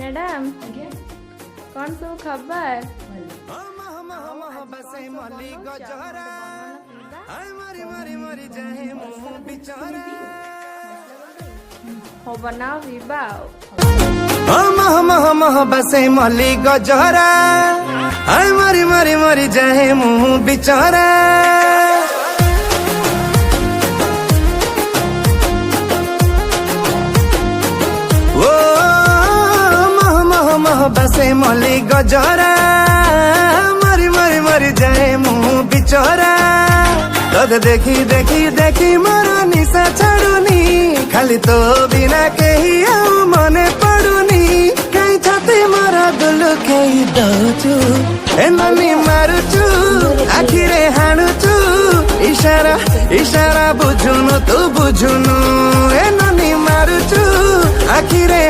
madam कौन सब खबर हो बनाओ बसे मली गजरा हाय मरी मरी मरी जाए मुँह बिचारा बसे मली गजरा मरी मरी मरी जाए मुँह बिचरा तद देखी देखी देखी मारा निशा छाड़ुनी खाली तो बिना कही आउ मने पड़ुनी कहीं छाती मारा दुलु कही दौचु एननी मारुचु आखिरे हाणुचु इशारा इशारा बुझुनु तू बुझुनु एननी मारुचु आखिरे